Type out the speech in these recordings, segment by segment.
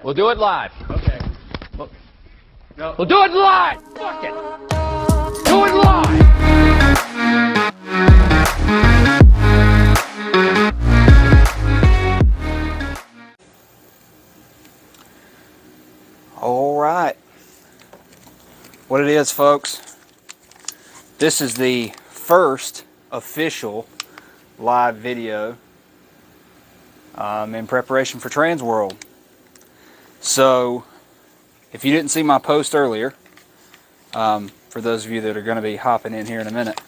We'll do it live. Okay. Well, no. We'll do it live! Fuck it! Do it live! All right. What it is, folks, this is the first official live video in preparation for Trans World. So, if you didn't see my post earlier, for those of you that are going to be hopping in here in a minute,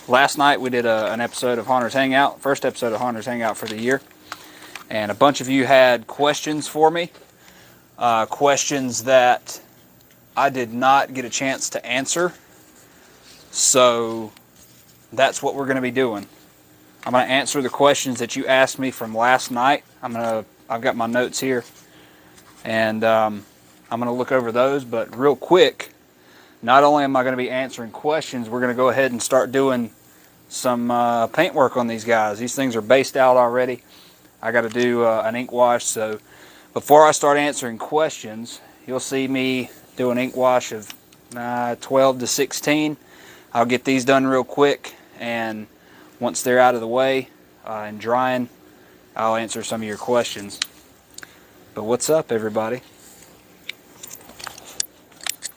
last night we did an episode of Haunters Hangout, first episode of Haunters Hangout for the year, and a bunch of you had questions for me, questions that I did not get a chance to answer, so that's what we're going to be doing. I'm going to answer the questions that you asked me from last night. I've got my notes here, and I'm going to look over those, but real quick, not only am I going to be answering questions, we're going to go ahead and start doing some paint work on these guys. These things are based out already. I got to do an ink wash, so before I start answering questions, you'll see me do an ink wash of 12 to 16. I'll get these done real quick, and once they're out of the way and drying, I'll answer some of your questions. But what's up, everybody?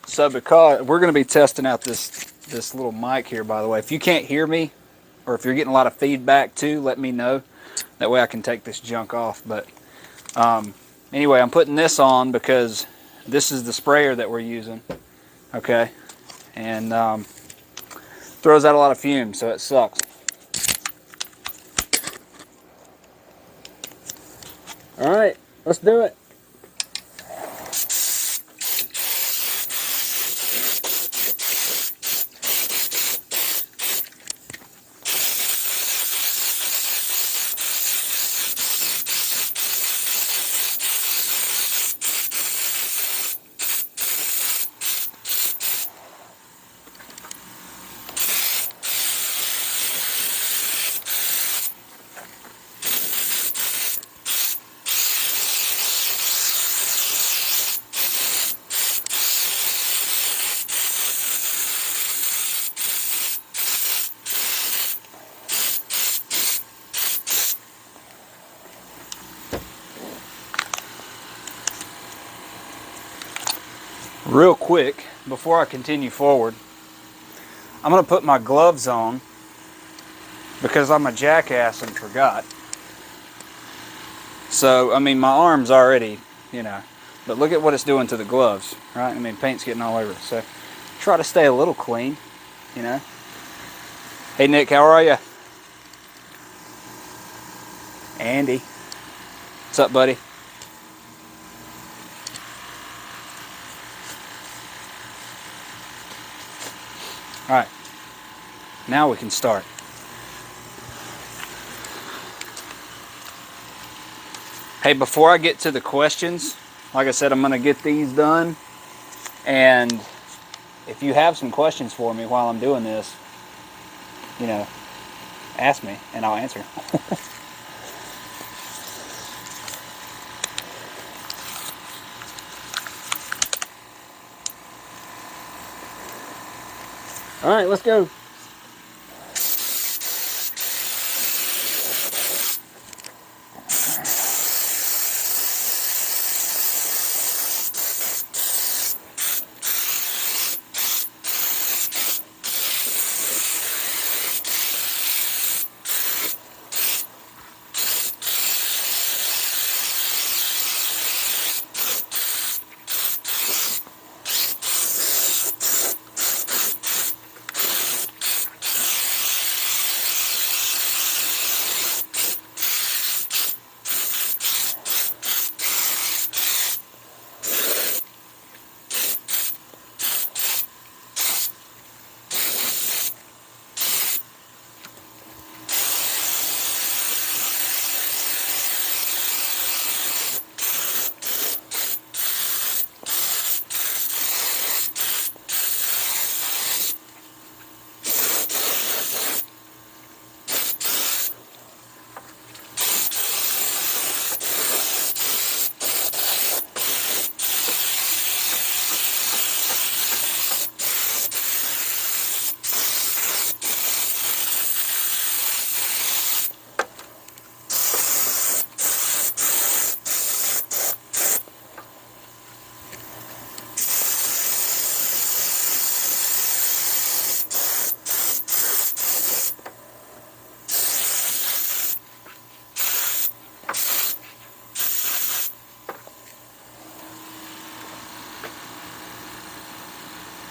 So because we're going to be testing out this little mic here, by the way. If you can't hear me, or if you're getting a lot of feedback too, let me know. That way I can take this junk off. But anyway, I'm putting this on because this is the sprayer that we're using. Okay, and throws out a lot of fumes, so it sucks. All right, let's do it. Real quick, before I continue forward, I'm going to put my gloves on because I'm a jackass and forgot. So, I mean, my arm's already, but look at what it's doing to the gloves, right? I mean, paint's getting all over it. So, try to stay a little clean, Hey, Nick, how are you? Andy. What's up, buddy? All right, now we can start. Hey, before I get to the questions, like I said, I'm going to get these done. And if you have some questions for me while I'm doing this, ask me and I'll answer. All right, let's go.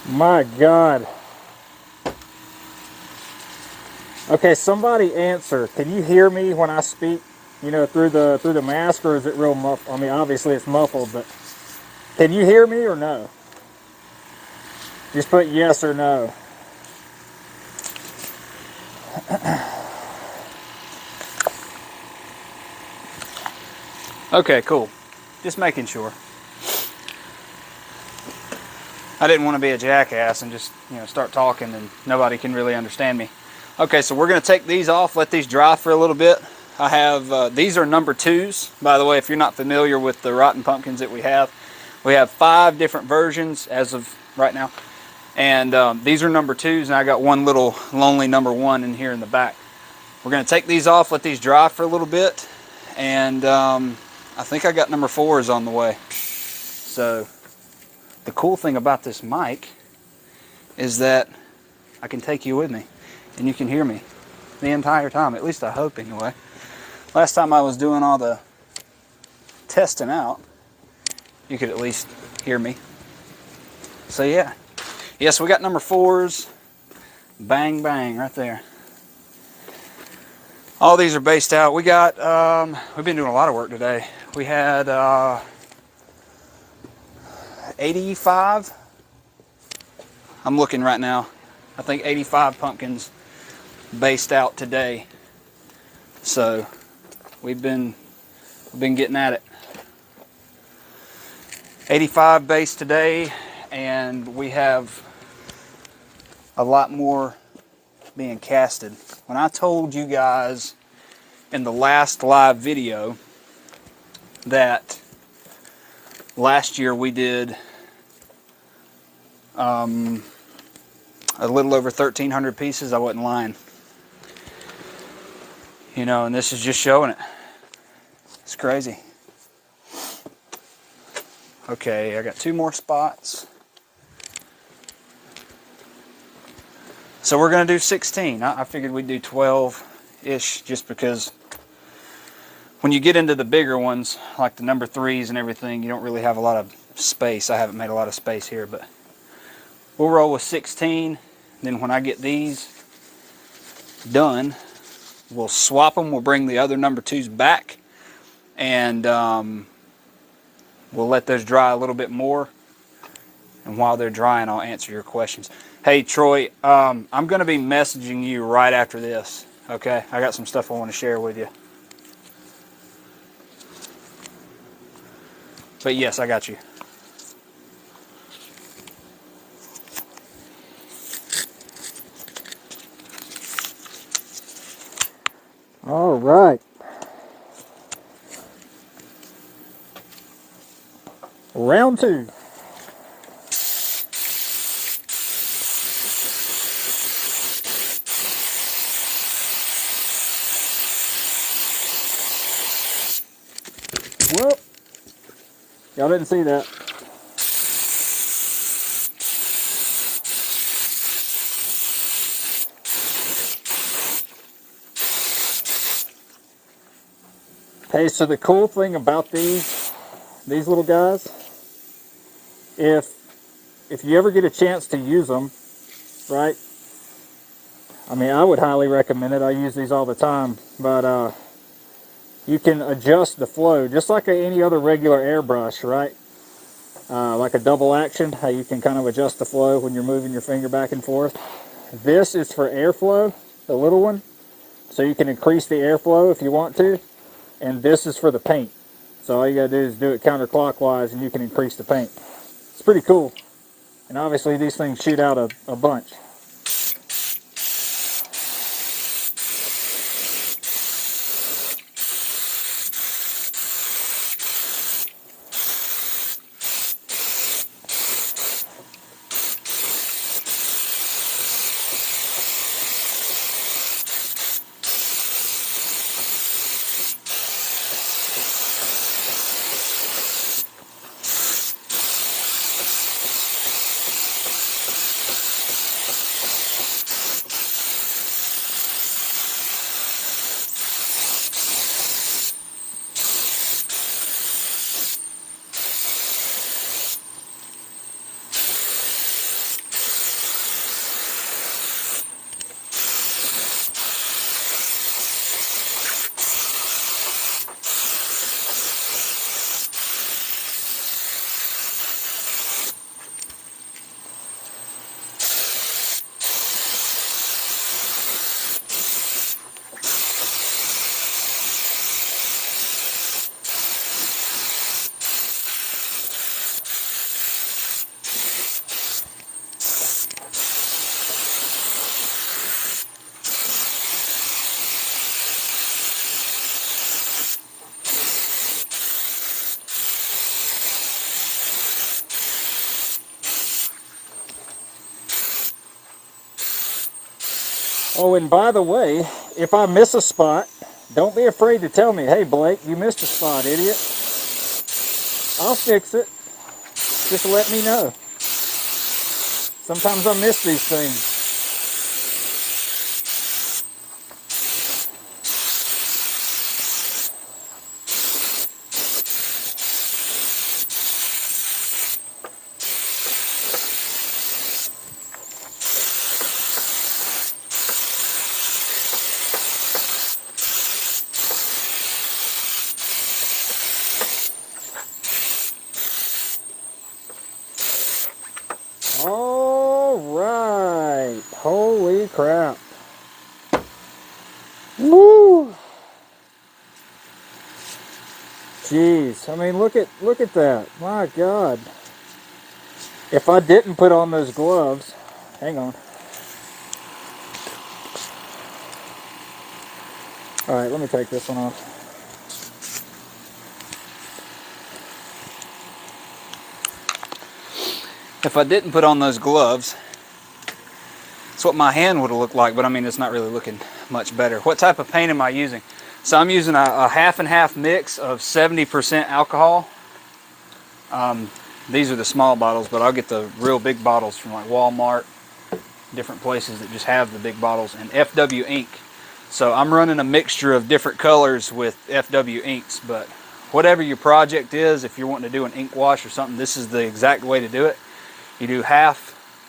My God. Okay, somebody answer. Can you hear me when I speak? You know, through the mask, or is it real muffled? I mean, obviously it's muffled, but can you hear me or no? Just put yes or no. Okay, cool. Just making sure. I didn't want to be a jackass and just, start talking and nobody can really understand me. Okay, so we're going to take these off, let these dry for a little bit. I have, these are number 2s. By the way, if you're not familiar with the rotten pumpkins that we have 5 different versions as of right now. And these are number 2s, and I got one little lonely number 1 in here in the back. We're going to take these off, let these dry for a little bit. And I think I got number 4s on the way. So the cool thing about this mic is that I can take you with me and you can hear me the entire time. At least I hope anyway. Last time I was doing all the testing out, you could at least hear me. So yeah. Yes, we got number 4s. Bang, bang, right there. All these are based out. We got, we've been doing a lot of work today. We had 85. I'm looking right now. I think 85 pumpkins based out today. So we've been getting at it. 85 based today, and we have a lot more being casted. When I told you guys in the last live video that last year we did a little over 1,300 pieces, I wasn't lying. And this is just showing it. It's crazy. Okay, I got 2 more spots. So we're going to do 16. I figured we'd do 12-ish just because when you get into the bigger ones, like the number 3s and everything, you don't really have a lot of space. I haven't made a lot of space here, but we'll roll with 16. Then when I get these done, we'll swap them. We'll bring the other number 2s back, and we'll let those dry a little bit more. And while they're drying, I'll answer your questions. Hey, Troy, I'm going to be messaging you right after this, okay? I got some stuff I want to share with you. But yes, I got you. All right. Round 2. Whoop. Y'all didn't see that. Okay, so the cool thing about these little guys, if you ever get a chance to use them, right? I mean, I would highly recommend it. I use these all the time, but you can adjust the flow just like any other regular airbrush, right? Like a double action, how you can kind of adjust the flow when you're moving your finger back and forth. This is for airflow, the little one, so you can increase the airflow if you want to. And this is for the paint. So all you gotta do is do it counterclockwise and you can increase the paint. It's pretty cool. And obviously these things shoot out a bunch. Oh, and by the way, if I miss a spot, don't be afraid to tell me, hey Blake, you missed a spot, idiot. I'll fix it. Just let me know. Sometimes I miss these things. Alright, holy crap. Woo! Jeez, I mean look at that. My God. If I didn't put on those gloves, hang on. Alright, let me take this one off. If I didn't put on those gloves, it's what my hand would have looked like, but I mean, it's not really looking much better. What type of paint am I using? So I'm using a half and half mix of 70% alcohol. These are the small bottles, but I'll get the real big bottles from like Walmart, different places that just have the big bottles, and FW ink. So I'm running a mixture of different colors with FW inks, but whatever your project is, if you're wanting to do an ink wash or something, this is the exact way to do it. You do half,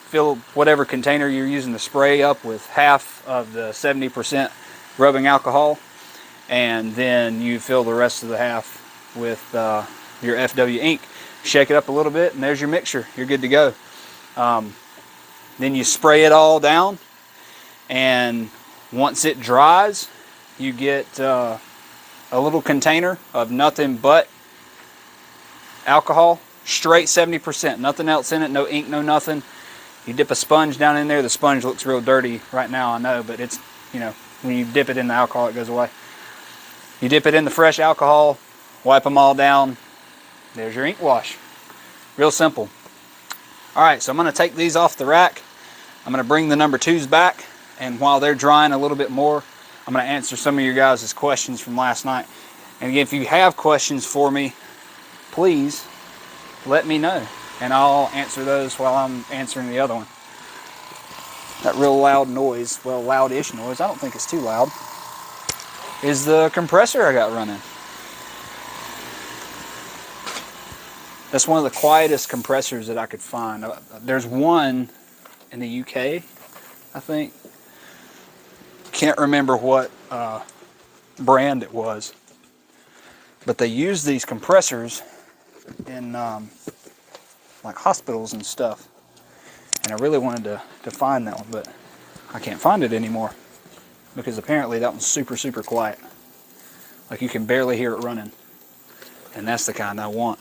fill whatever container you're using to spray up with half of the 70% rubbing alcohol, and then you fill the rest of the half with your FW ink. Shake it up a little bit, and there's your mixture. You're good to go. Then you spray it all down, and once it dries, you get a little container of nothing but alcohol, straight 70%, nothing else in it, no ink, no nothing. You dip a sponge down in there. The sponge looks real dirty right now, I know, but it's, you know, when you dip it in the alcohol, it goes away. You dip it in the fresh alcohol, wipe them all down. There's your ink wash. Real simple. All right, so I'm going to take these off the rack. I'm going to bring the number 2s back, and while they're drying a little bit more, I'm going to answer some of your guys' questions from last night. And again, if you have questions for me, please let me know, and I'll answer those while I'm answering the other one. That real loud noise, well, loud-ish noise, I don't think it's too loud, is the compressor I got running. That's one of the quietest compressors that I could find. There's one in the UK, I think. Can't remember what brand it was. But they use these compressors in like hospitals and stuff. And I really wanted to find that one, but I can't find it anymore. Because apparently that one's super, super quiet. Like you can barely hear it running. And that's the kind I want.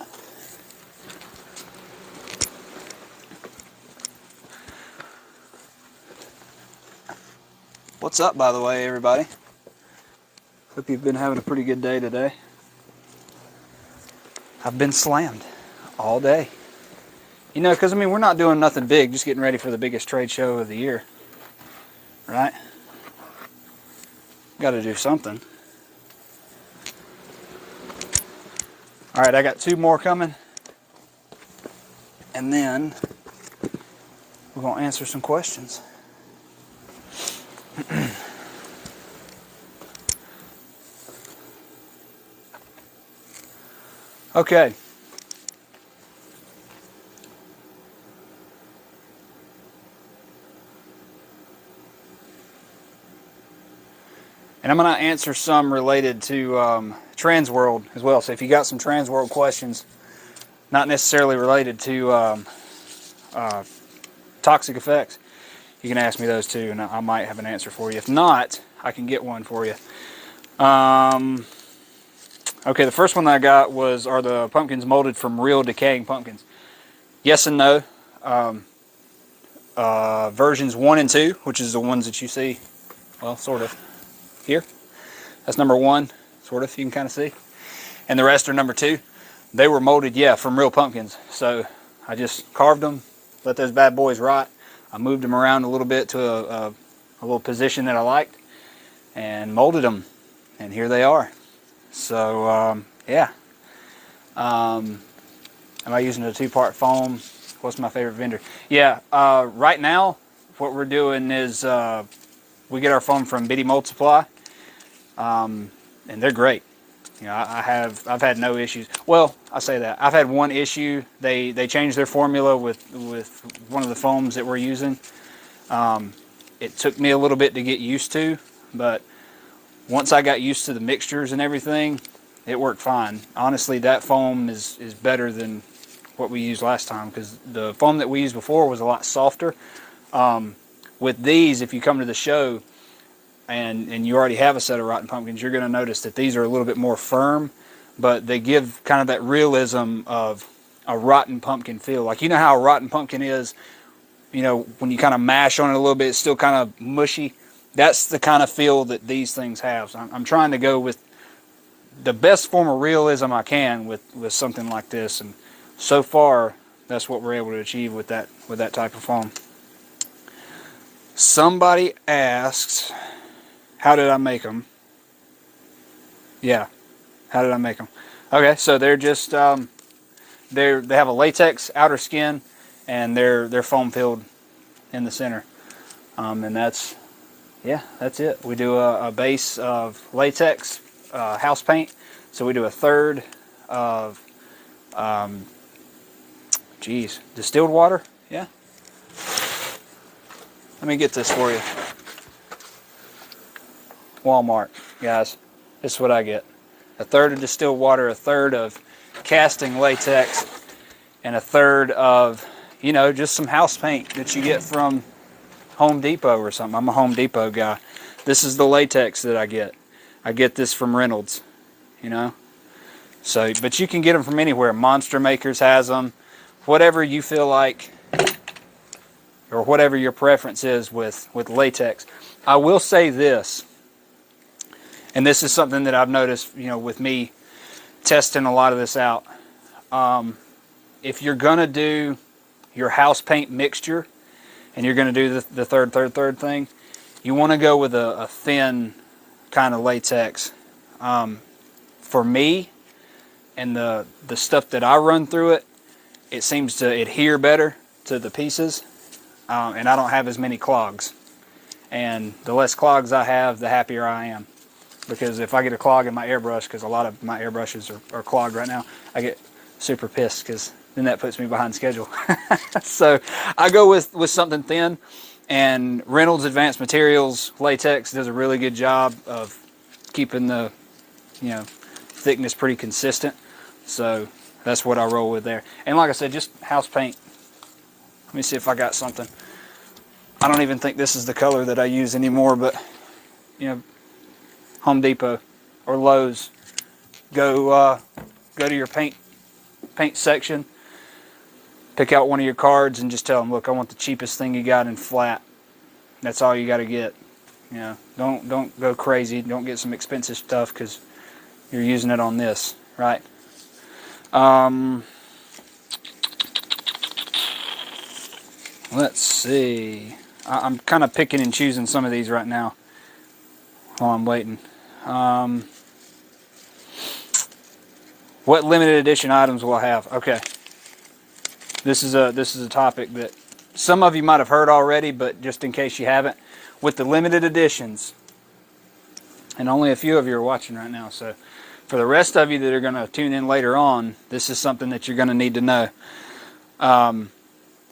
What's up, by the way, everybody? Hope you've been having a pretty good day today. I've been slammed all day. You know, because, I mean, we're not doing nothing big, just getting ready for the biggest trade show of the year. Right? Got to do something. All right, I got 2 more coming. And then we're going to answer some questions. Okay. And I'm going to answer some related to Transworld as well. So if you got some Transworld questions, not necessarily related to toxic effects, you can ask me those too, and I might have an answer for you. If not, I can get one for you. Okay, the first one that I got was, are the pumpkins molded from real decaying pumpkins? Yes and no. Versions 1 and 2, which is the ones that you see, well, sort of, here. That's number 1, sort of, you can kind of see. And the rest are number 2. They were molded, yeah, from real pumpkins. So I just carved them, let those bad boys rot. I moved them around a little bit to little position that I liked, and molded them, and here they are. So yeah. Am I using a 2-part foam? What's my favorite vendor? Yeah, right now what we're doing is we get our foam from Bitty Mold Supply, and they're great. You know, I've had no issues. Well, I say that I've had one issue. They changed their formula with one of the foams that we're using. It took me a little bit to get used to, but once I got used to the mixtures and everything, it worked fine. Honestly, that foam is better than what we used last time, because the foam that we used before was a lot softer. With these, if you come to the show and you already have a set of rotten pumpkins, you're going to notice that these are a little bit more firm, but they give kind of that realism of a rotten pumpkin feel. Like, you know how a rotten pumpkin is, you know, when you kind of mash on it a little bit, it's still kind of mushy. That's the kind of feel that these things have. So I'm trying to go with the best form of realism I can with something like this, and so far that's what we're able to achieve with that type of foam. Somebody asks, how did I make them? Yeah, how did I make them? Okay, so they're just they have a latex outer skin, and they're foam filled in the center, and that's it. We do a base of latex house paint, so we do a third of distilled water. Yeah, let me get this for you. Walmart, guys, this is what I get: a third of distilled water, a third of casting latex, and a third of, you know, just some house paint that you get from Home Depot or something. I'm a Home Depot guy. This is the latex that I get. I get this from Reynolds, you know. So, but you can get them from anywhere. Monster Makers has them. Whatever you feel like, or whatever your preference is with latex. I will say this, and this is something that I've noticed, you know, with me testing a lot of this out. If you're gonna do your house paint mixture, and you're going to do the third thing, you want to go with a thin kind of latex. For me, and the stuff that I run through it, it seems to adhere better to the pieces, and I don't have as many clogs. And the less clogs I have, the happier I am. Because if I get a clog in my airbrush, because a lot of my airbrushes are clogged right now, I get super pissed, because then that puts me behind schedule. So I go with something thin, and Reynolds Advanced Materials Latex does a really good job of keeping the, you know, thickness pretty consistent. So that's what I roll with there. And like I said, just house paint. Let me see if I got something. I don't even think this is the color that I use anymore, but, you know, Home Depot or Lowe's, go to your paint section, pick out one of your cards, and just tell them, look, I want the cheapest thing you got in flat. That's all you got to get. You know, don't go crazy. Don't get some expensive stuff, because you're using it on this, right? Let's see. I'm kind of picking and choosing some of these right now while I'm waiting. What limited edition items will I have? Okay. This is a topic that some of you might have heard already, but just in case you haven't, with the limited editions, and only a few of you are watching right now, so for the rest of you that are going to tune in later on, this is something that you're going to need to know.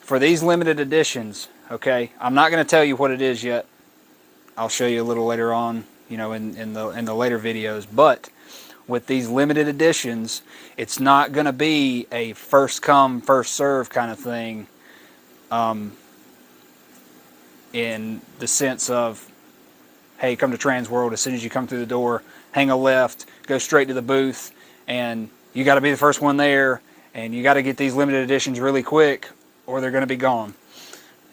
For these limited editions, okay, I'm not going to tell you what it is yet. I'll show you a little later on, you know, in the later videos, but with these limited editions, it's not going to be a first come, first serve kind of thing, in the sense of, hey, come to Trans World, as soon as you come through the door, hang a left, go straight to the booth, and you got to be the first one there, and you got to get these limited editions really quick, or they're going to be gone.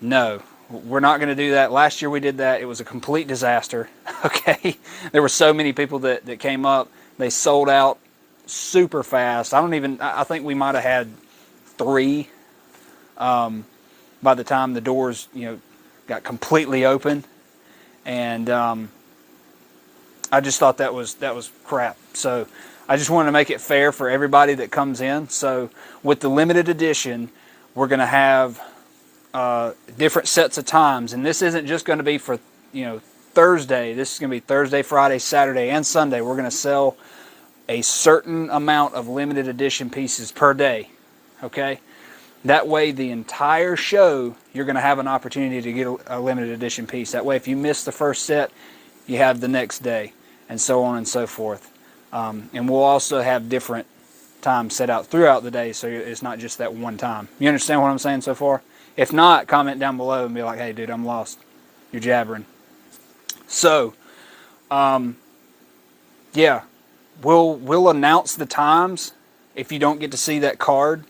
No, we're not going to do that. Last year we did that. It was a complete disaster. Okay, there were so many people that came up. They sold out super fast. I think we might have had 3 by the time the doors, you know, got completely open. and I just thought that was crap. So I just wanted to make it fair for everybody that comes in. So with the limited edition, we're going to have different sets of times, and this isn't just going to be for Thursday. This is going to be Thursday, Friday, Saturday, and Sunday. We're going to sell a certain amount of limited edition pieces per day. Okay, that way the entire show you're going to have an opportunity to get a limited edition piece. That way, if you miss the first set, you have the next day, and so on and so forth. And we'll also have different times set out throughout the day, so it's not just that one time. You understand what I'm saying so far? If not, comment down below and be like, hey dude, I'm lost. You're jabbering. So, yeah, we'll announce the times if you don't get to see that card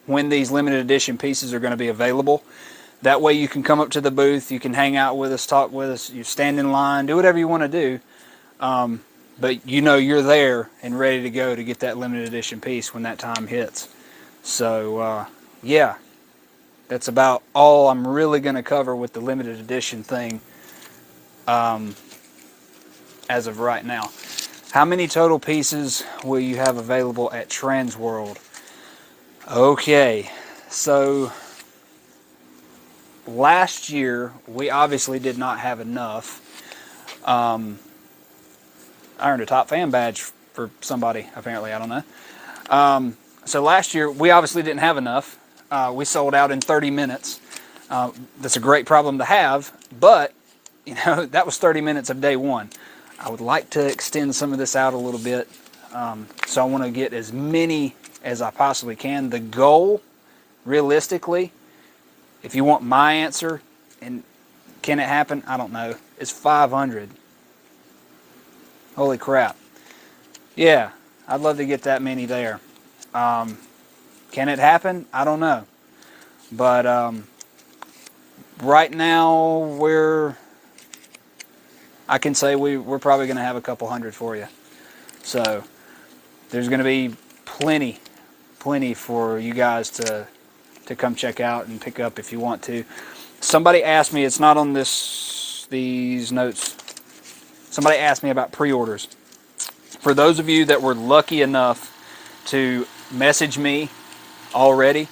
when these limited edition pieces are going to be available. That way you can come up to the booth, you can hang out with us, talk with us, you stand in line, do whatever you want to do. But you're there and ready to go to get that limited edition piece when that time hits. So, yeah, that's about all I'm really going to cover with the limited edition thing as of right now. How many total pieces will you have available at Transworld? Okay, so last year we obviously did not have enough. I earned a top fan badge for somebody, apparently, I don't know. So last year we obviously didn't have enough. We sold out in 30 minutes. That's a great problem to have, but that was 30 minutes of day one. I would like to extend some of this out a little bit, so I want to get as many as I possibly can. The goal, realistically, if you want my answer, and can it happen? I don't know. It's 500. Holy crap. Yeah, I'd love to get that many there. Can it happen? I don't know. But right now I can say we're probably going to have a couple hundred for you. So there's going to be plenty for you guys to come check out and pick up if you want to. Somebody asked me, it's not on these notes. Somebody asked me about pre-orders. For those of you that were lucky enough to message me already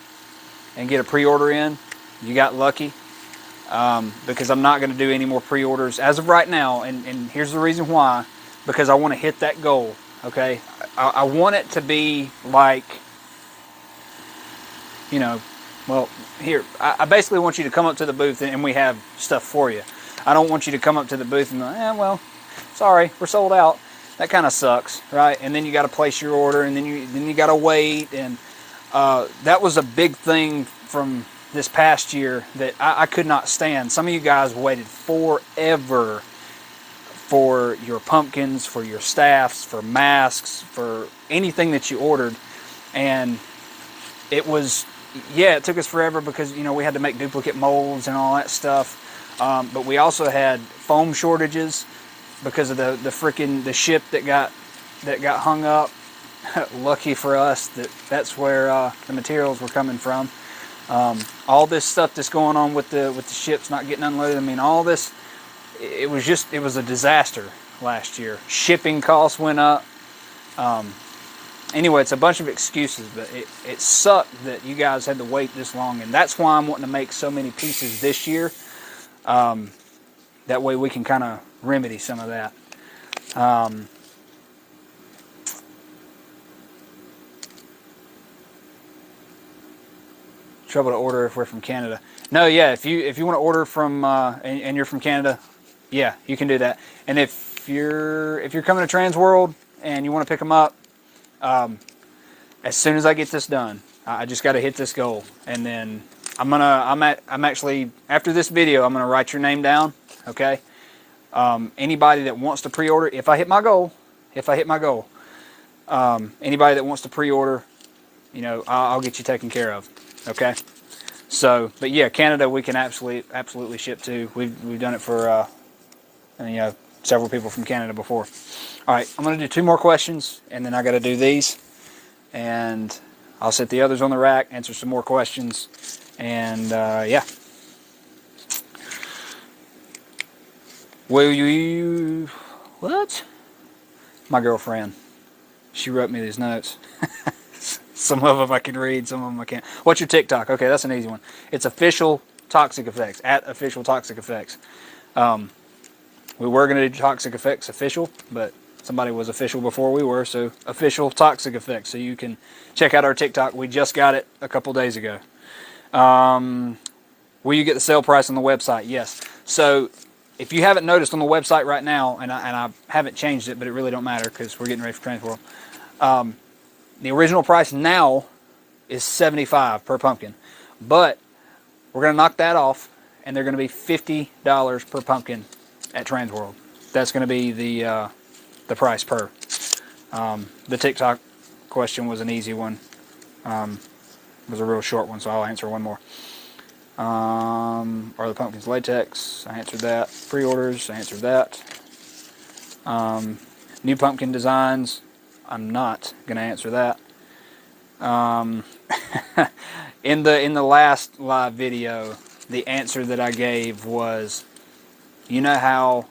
and get a pre-order in, you got lucky. Because I'm not going to do any more pre-orders as of right now, and here's the reason why. Because I want to hit that goal, okay? I want it to be like, well, here, I basically want you to come up to the booth and we have stuff for you. I don't want you to come up to the booth and go, well, sorry, we're sold out. That kind of sucks, right? And then you got to place your order, and then you got to wait, and that was a big thing from this past year that I could not stand. Some of you guys waited forever for your pumpkins, for your staffs, for masks, for anything that you ordered, and it took us forever because we had to make duplicate molds and all that stuff. But we also had foam shortages because of the ship that got hung up. Lucky for us that's where the materials were coming from. All this stuff that's going on with the ships not getting unloaded. I mean, all this, it was a disaster last year. Shipping costs went up. Anyway, it's a bunch of excuses, but it sucked that you guys had to wait this long, and that's why I'm wanting to make so many pieces this year. That way we can kind of remedy some of that. Trouble to order if we're from Canada. No, yeah, if you want to order from and you're from Canada, yeah, you can do that. And if you're coming to Transworld and you want to pick them up, as soon as I get this done, I just got to hit this goal, and then I'm actually after this video I'm gonna write your name down. Okay. Anybody that wants to pre-order, if I hit my goal, anybody that wants to pre-order, I'll get you taken care of. Okay, so but yeah, Canada we can absolutely ship to. We've done it for several people from Canada before. All right, I'm gonna do 2 more questions, and then I got to do these, and I'll set the others on the rack, answer some more questions, and yeah. Will you... What? My girlfriend. She wrote me these notes. Some of them I can read, some of them I can't. What's your TikTok? Okay, that's an easy one. It's official Toxic Effects, at official Toxic Effects. We were going to do Toxic Effects official, but somebody was official before we were, so official Toxic Effects. So you can check out our TikTok. We just got it a couple days ago. Will you get the sale price on the website? Yes. So if you haven't noticed on the website right now, and I haven't changed it, but it really don't matter because we're getting ready for Trans World. The original price now is $75 per pumpkin, but we're going to knock that off, and they're going to be $50 per pumpkin at Trans World. That's going to be the price per. The TikTok question was an easy one. It was a real short one, so I'll answer one more. Are the Pumpkins Latex? I answered that. Pre-orders? I answered that. New pumpkin designs? I'm not going to answer that. In the last live video, the answer that I gave was, you know how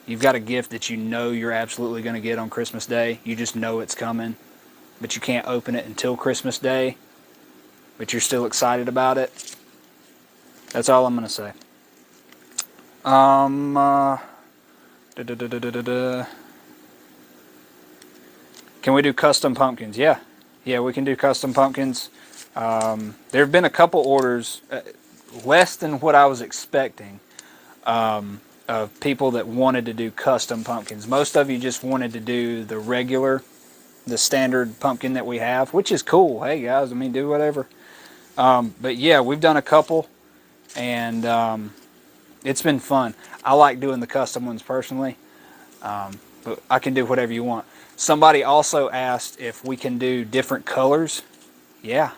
you've got a gift that you know you're absolutely going to get on Christmas Day? You just know it's coming, but you can't open it until Christmas Day, but you're still excited about it? That's all I'm going to say. Can we do custom pumpkins? Yeah, we can do custom pumpkins. There have been a couple orders, less than what I was expecting, of people that wanted to do custom pumpkins. Most of you just wanted to do the regular, the standard pumpkin that we have, which is cool. Hey guys, I mean, do whatever. But yeah, we've done a couple, and it's been fun. I like doing the custom ones personally, but I can do whatever you want. Somebody also asked if we can do different colors. Yeah,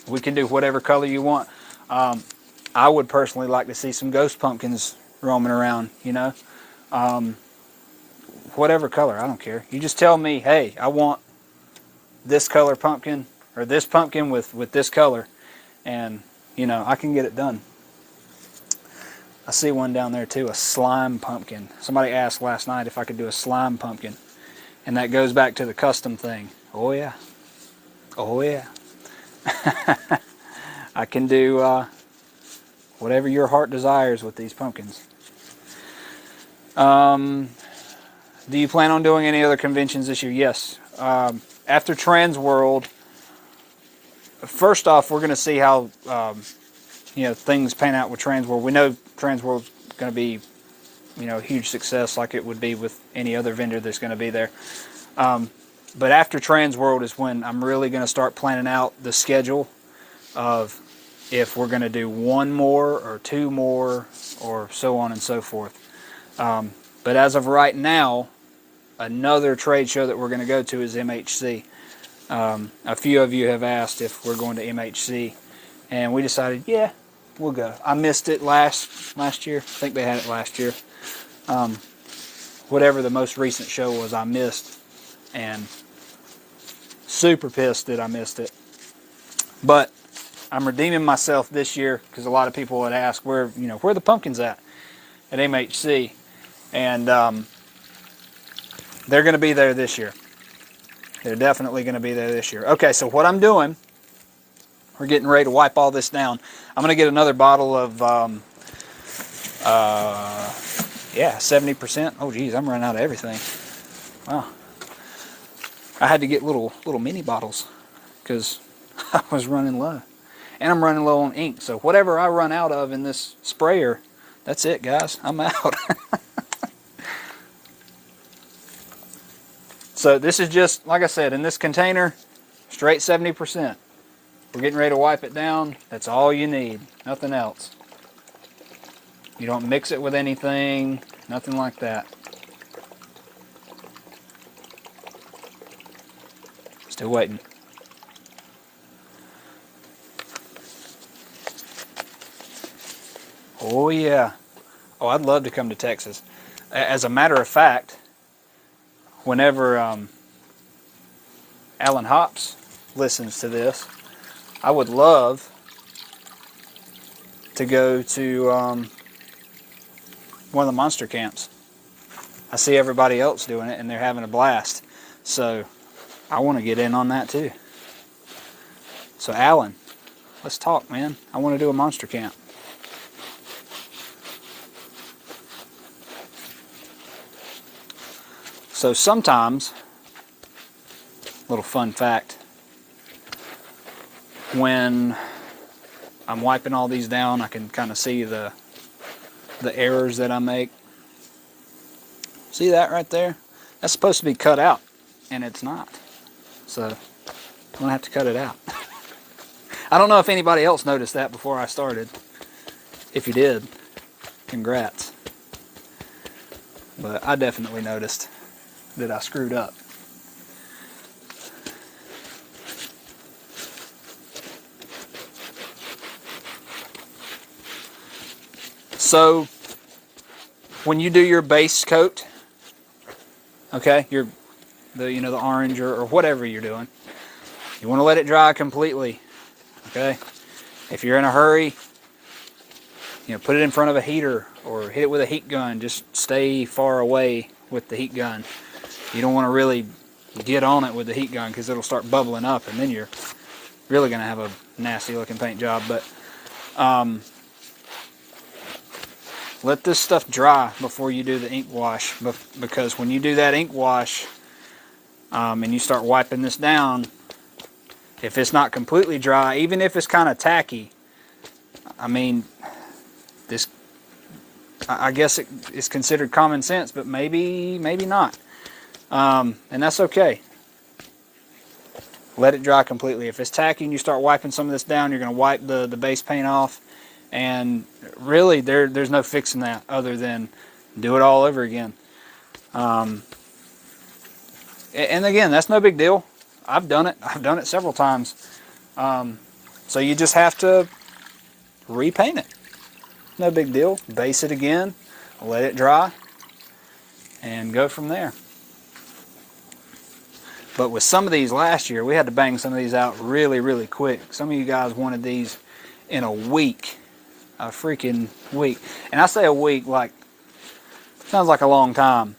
we can do whatever color you want. I would personally like to see some ghost pumpkins roaming around, you know. Whatever color, I don't care. You just tell me, hey, I want this color pumpkin, or this pumpkin with this color, and, you know, I can get it done. I see one down there too, a slime pumpkin. Somebody asked last night if I could do a slime pumpkin. And that goes back to the custom thing. Oh yeah. Oh yeah. I can do whatever your heart desires with these pumpkins. Do you plan on doing any other conventions this year? Yes. After Trans World, first off, we're going to see how things pan out with Trans World. We know Trans World's going to be a huge success, like it would be with any other vendor that's going to be there. But after Trans World is when I'm really going to start planning out the schedule of if we're going to do one more or two more or so on and so forth. But as of right now, another trade show that we're going to go to is MHC. A few of you have asked if we're going to MHC, and we decided, yeah, we'll go. I missed it last year. I think they had it last year. Whatever the most recent show was, I missed, and super pissed that I missed it. But I'm redeeming myself this year because a lot of people would ask where are the pumpkins at MHC, and they're going to be there this year. They're definitely going to be there this year. Okay, so what I'm doing, we're getting ready to wipe all this down. I'm going to get another bottle of 70%. Oh geez, I'm running out of everything. Wow. I had to get little mini bottles because I was running low. And I'm running low on ink. So whatever I run out of in this sprayer, that's it, guys. I'm out. So this is just, like I said, in this container, straight 70%. We're getting ready to wipe it down. That's all you need. Nothing else. You don't mix it with anything. Nothing like that. Still waiting. Oh yeah. Oh, I'd love to come to Texas. As a matter of fact, whenever Alan Hops listens to this, I would love to go to one of the monster camps. I see everybody else doing it and they're having a blast. So I want to get in on that too. So Alan, let's talk, man. I want to do a monster camp. So sometimes, little fun fact, when I'm wiping all these down, I can kind of see the errors that I make. See that right there? That's supposed to be cut out, and it's not. So I'm gonna have to cut it out. I don't know if anybody else noticed that before I started. If you did, congrats. But I definitely noticed that I screwed up. So when you do your base coat, okay, the orange or whatever you're doing, you want to let it dry completely. Okay, if you're in a hurry, put it in front of a heater or hit it with a heat gun. Just stay far away with the heat gun. You don't want to really get on it with the heat gun because it'll start bubbling up, and then you're really going to have a nasty looking paint job. But let this stuff dry before you do the ink wash, because when you do that ink wash and you start wiping this down, if it's not completely dry, even if it's kind of tacky, I mean, I guess it's considered common sense, but maybe not. And that's okay. Let it dry completely. If it's tacky and you start wiping some of this down, you're going to wipe the base paint off. And really, there's no fixing that other than do it all over again. And again, that's no big deal. I've done it. I've done it several times. So you just have to repaint it. No big deal. Base it again, let it dry, and go from there. But with some of these last year, we had to bang some of these out really, really quick. Some of you guys wanted these in a week. A freaking week. And I say a week like, sounds like a long time.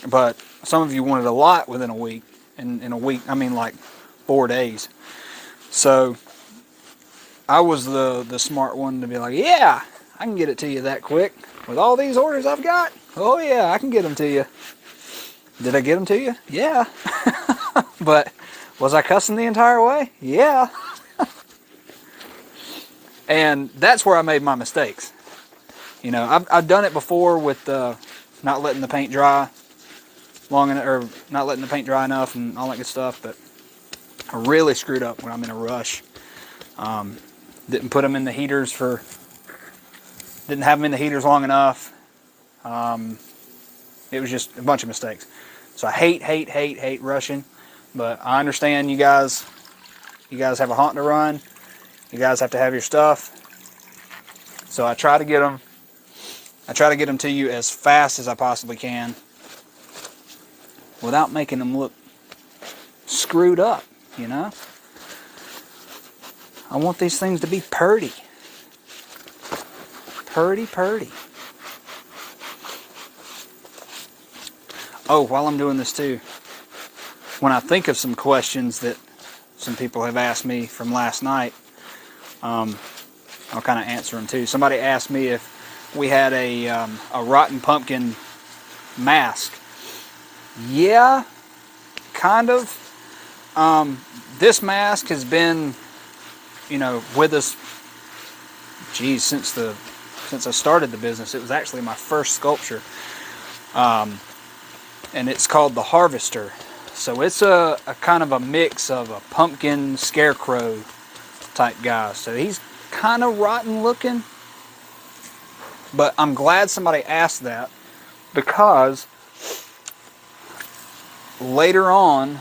But some of you wanted a lot within a week. And in a week, I mean like 4 days. So I was the smart one to be like, yeah, I can get it to you that quick. With all these orders I've got, oh yeah, I can get them to you. Did I get them to you? Yeah. But was I cussing the entire way? Yeah. And that's where I made my mistakes. I've done it before with not letting the paint dry long enough, or not letting the paint dry enough and all that good stuff. But I really screwed up when I'm in a rush. Didn't put them in the heaters didn't have them in the heaters long enough. It was just a bunch of mistakes. So I hate rushing. But I understand you guys have a haunt to run. You guys have to have your stuff. So I try to get them to you as fast as I possibly can without making them look screwed up, I want these things to be purty. Purty. Oh, while I'm doing this too, when I think of some questions that some people have asked me from last night, I'll kind of answer them too. Somebody asked me if we had a rotten pumpkin mask. Yeah, kind of. This mask has been, with us, since I started the business. It was actually my first sculpture, and it's called the Harvester. So it's a kind of a mix of a pumpkin scarecrow type guy. So he's kind of rotten looking, but I'm glad somebody asked that, because later on,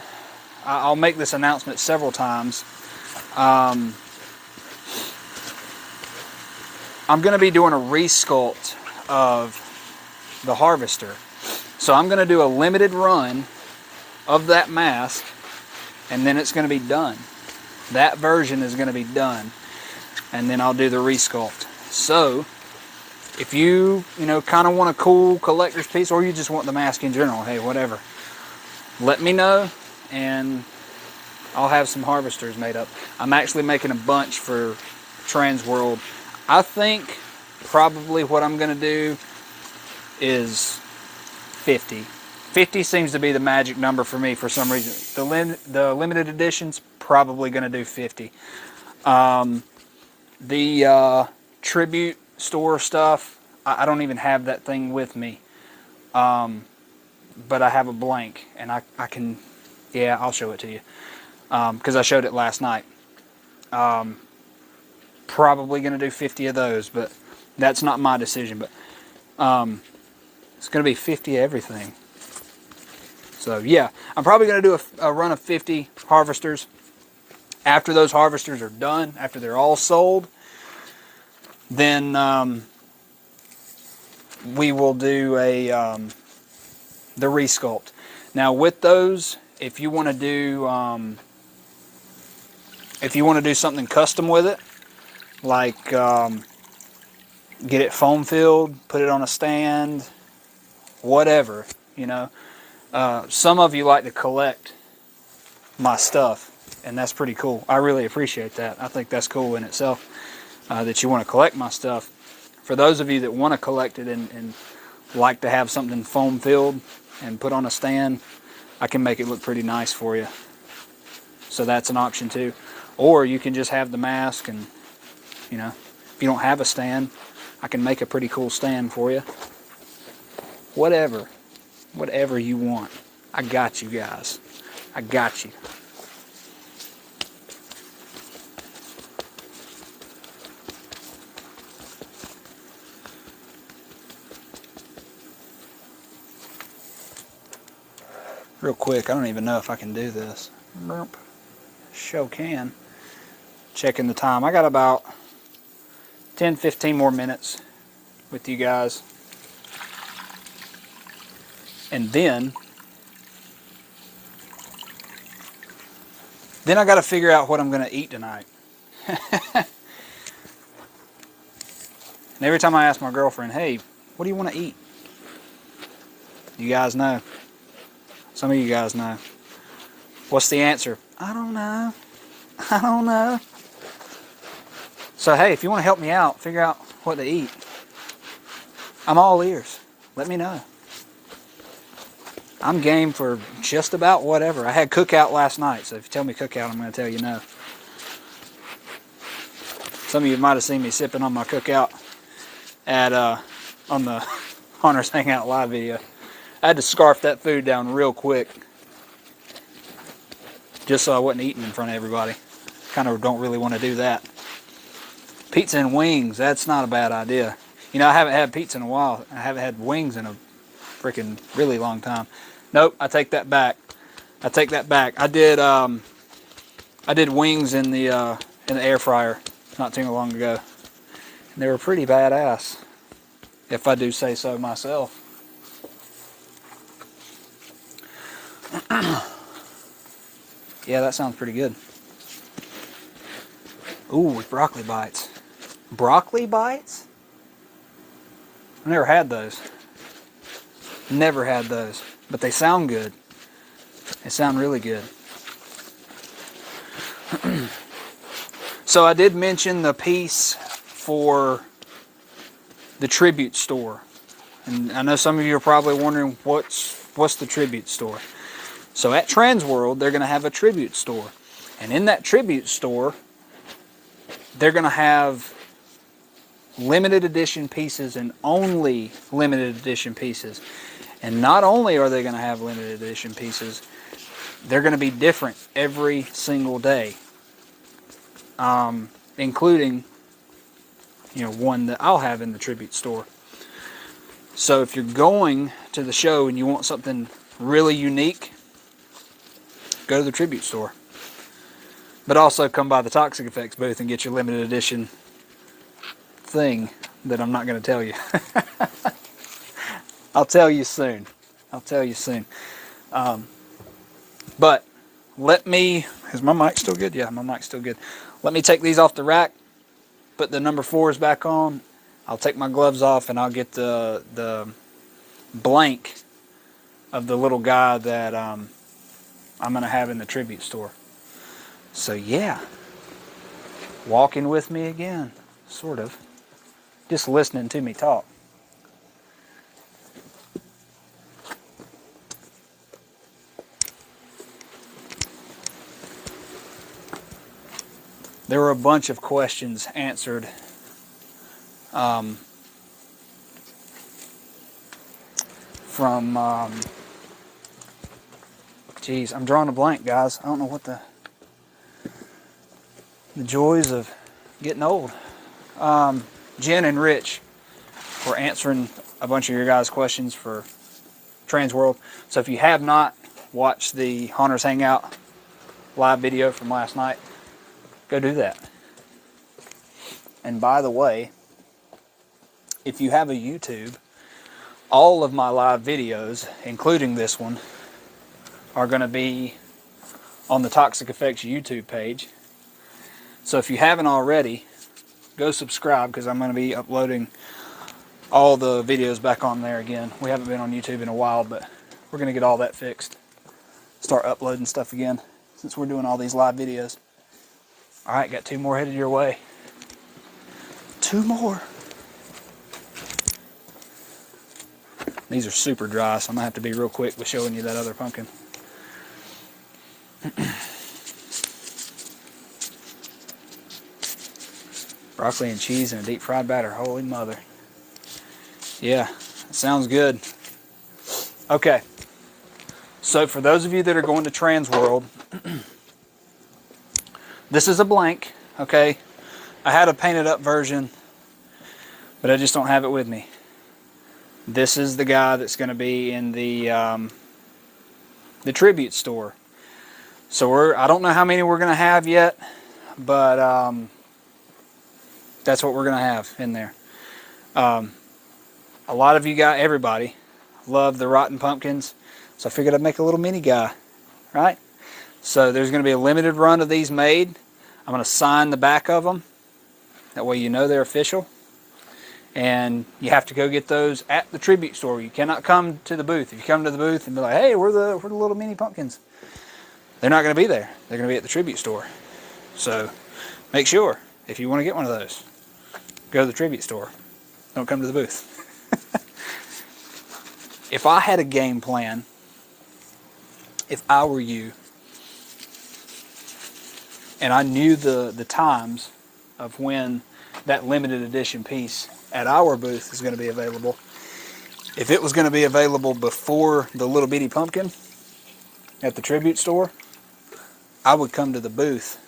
I'll make this announcement several times, I'm going to be doing a resculpt of the Harvester. So I'm going to do a limited run of that mask, and then it's going to be done. That version is going to be done, and then I'll do the resculpt. So if you, kind of want a cool collector's piece, or you just want the mask in general, hey, whatever, let me know, and I'll have some harvesters made up. I'm actually making a bunch for Trans World. I think probably what I'm going to do is 50. 50 seems to be the magic number for me for some reason. The limited editions, probably going to do 50. The tribute store stuff, I don't even have that thing with me. But I have a blank, and I can, yeah, I'll show it to you. Because I showed it last night. Probably going to do 50 of those, but that's not my decision. But it's going to be 50 of everything. So yeah, I'm probably going to do a run of 50 harvesters. After those harvesters are done, after they're all sold, then we will do the resculpt. Now with those, if you want to do something custom with it, like get it foam filled, put it on a stand, whatever, some of you like to collect my stuff, and that's pretty cool. I really appreciate that. I think that's cool in itself, that you want to collect my stuff. For those of you that want to collect it and like to have something foam filled and put on a stand, I can make it look pretty nice for you. So that's an option too. Or you can just have the mask, and if you don't have a stand, I can make a pretty cool stand for you. Whatever you want. I got you guys. I got you. Real quick, I don't even know if I can do this. Show can. Checking the time. I got about 10-15 more minutes with you guys. And then I got to figure out what I'm going to eat tonight. And every time I ask my girlfriend, hey, what do you want to eat? You guys know. Some of you guys know. What's the answer? I don't know. I don't know. So hey, if you want to help me out, figure out what to eat, I'm all ears. Let me know. I'm game for just about whatever. I had cookout last night, so if you tell me cookout, I'm going to tell you no. Some of you might have seen me sipping on my cookout on the Hunters Hangout live video. I had to scarf that food down real quick, just so I wasn't eating in front of everybody. Kind of don't really want to do that. Pizza and wings, that's not a bad idea. I haven't had pizza in a while. I haven't had wings in a freaking really long time. Nope, I take that back. I did wings in the air fryer not too long ago, and they were pretty badass, if I do say so myself. Yeah, that sounds pretty good. Ooh, with broccoli bites. Broccoli bites? I've never had those. Never had those. But they sound good. They sound really good. So I did mention the piece for the tribute store. And I know some of you are probably wondering what's the tribute store. So at Trans World, they're going to have a tribute store. And in that tribute store, they're going to have limited edition pieces, and only limited edition pieces. And not only are they going to have limited edition pieces, they're going to be different every single day. Including, one that I'll have in the tribute store. So if you're going to the show and you want something really unique, go to the tribute store. But also come by the Toxic Effects booth and get your limited edition thing that I'm not going to tell you. I'll tell you soon. But let me... Is my mic still good? Yeah, my mic's still good. Let me take these off the rack. Put the number 4s back on. I'll take my gloves off and I'll get the blank of the little guy that I'm going to have in the tribute store. So yeah, walking with me again, sort of. Just listening to me talk. There were a bunch of questions answered from, geez, I'm drawing a blank, guys. I don't know what the joys of getting old. Jen and Rich were answering a bunch of your guys' questions for Transworld. So if you have not watched the Hunters Hangout live video from last night, go do that. And by the way, if you have a YouTube, all of my live videos, including this one, are going to be on the Toxic Effects YouTube page. So if you haven't already, go subscribe, because I'm going to be uploading all the videos back on there again. We haven't been on YouTube in a while, but we're going to get all that fixed. Start uploading stuff again, since we're doing all these live videos. Alright, got 2 more headed your way. 2 more. These are super dry, so I'm going to have to be real quick with showing you that other pumpkin. Broccoli and cheese and a deep fried batter. Holy mother. Yeah, sounds good. Okay. So for those of you that are going to Transworld, this is a blank, okay? I had a painted up version, but I just don't have it with me. This is the guy that's going to be in the tribute store. So I don't know how many we're going to have yet, but that's what we're going to have in there. A lot of you guys, everybody, love the rotten pumpkins, so I figured I'd make a little mini guy, right? So there's going to be a limited run of these made. I'm going to sign the back of them. That way you know they're official. And you have to go get those at the tribute store. You cannot come to the booth. If you come to the booth and be like, hey, we're the little mini pumpkins, they're not going to be there. They're going to be at the tribute store. So make sure, if you want to get one of those, go to the tribute store. Don't come to the booth. If I had a game plan, if I were you, and I knew the times of when that limited edition piece at our booth is going to be available, if it was going to be available before the little bitty pumpkin at the tribute store, I would come to the booth,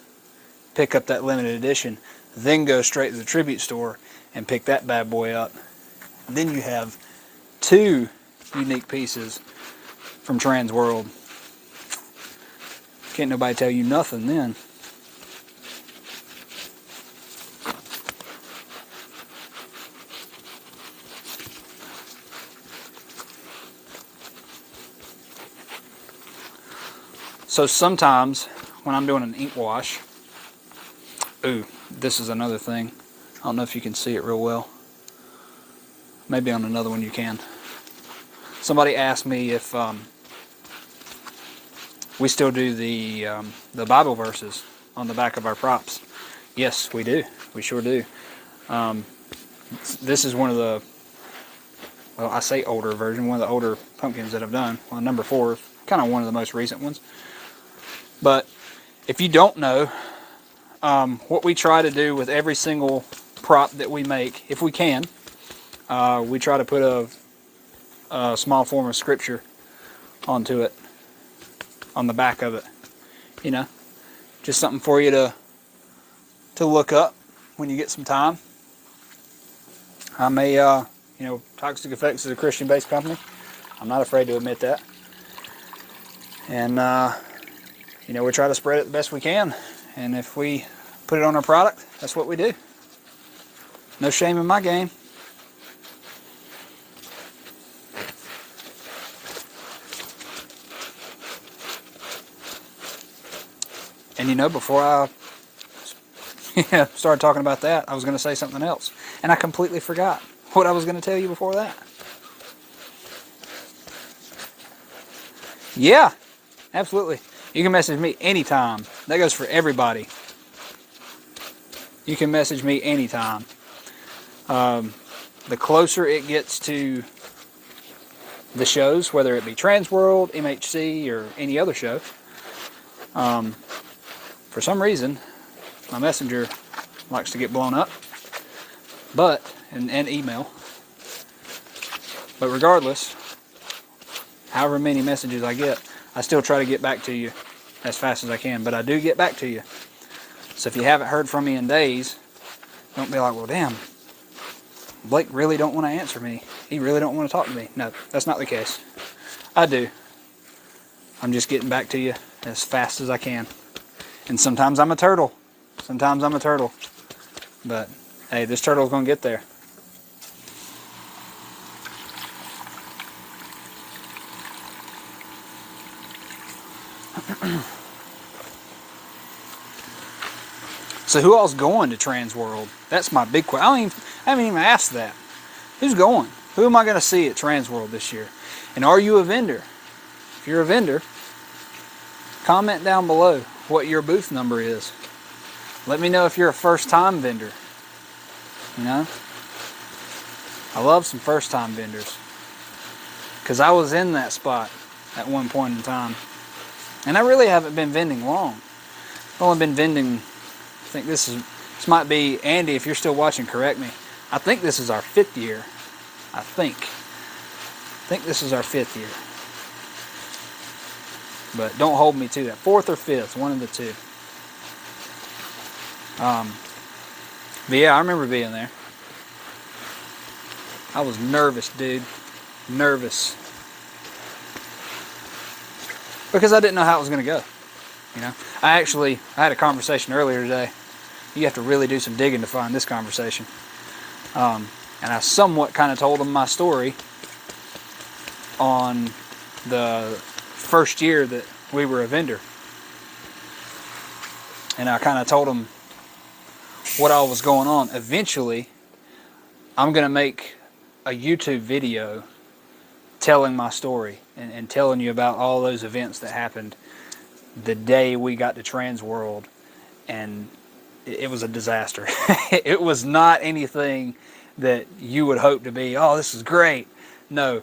pick up that limited edition, then go straight to the tribute store and pick that bad boy up. And then you have 2 unique pieces from Transworld. Can't nobody tell you nothing then. So sometimes when I'm doing an ink wash, ooh, this is another thing. I don't know if you can see it real well. Maybe on another one you can. Somebody asked me if we still do the Bible verses on the back of our props. Yes, we do. We sure do. This is one of the, well, I say older version, one of the older pumpkins that I've done. Well, number 4 is kind of one of the most recent ones. But if you don't know, what we try to do with every single prop that we make, if we can, we try to put a small form of scripture onto it, on the back of it. You know, just something for you to look up when you get some time. I'm a, you know, Toxic Effects is a Christian-based company. I'm not afraid to admit that. And, you know, we try to spread it the best we can. And if we put it on our product, that's what we do. No shame in my game. And you know, before I Yeah, started talking about that, I was going to say something else. And I completely forgot what I was going to tell you before that. Yeah, absolutely. You can message me anytime. That goes for everybody. You can message me anytime. The closer it gets to the shows, whether it be Transworld, MHC, or any other show, for some reason, my messenger likes to get blown up, and email. But regardless, however many messages I get, I still try to get back to you as fast as I can. But I do get back to you. So if you haven't heard from me in days, don't be like, well, damn, Blake really don't want to answer me. He really don't want to talk to me. No, that's not the case. I do. I'm just getting back to you as fast as I can. And sometimes I'm a turtle. Sometimes I'm a turtle. But, hey, this turtle's going to get there. So who all's going to Transworld? That's my big question. I haven't even asked that. Who's going? Who am I going to see at Transworld this year? And are you a vendor? If you're a vendor, comment down below what your booth number is. Let me know if you're a first-time vendor. You know? I love some first-time vendors. Because I was in that spot at one point in time. And I really haven't been vending long. I've only been vending, I think this might be, Andy, if you're still watching, correct me. I think this is our 5th year. I think this is our 5th year. But don't hold me to that. 4th or 5th, one of the two. But yeah, I remember being there. I was nervous, dude. Nervous. Because I didn't know how it was going to go. You know, I had a conversation earlier today. You have to really do some digging to find this conversation. And I somewhat kind of told them my story on the first year that we were a vendor. And I kind of told them what all was going on. Eventually, I'm going to make a YouTube video telling my story and telling you about all those events that happened the day we got to Transworld. And it was a disaster. It was not anything that you would hope to be, oh, this is great. No,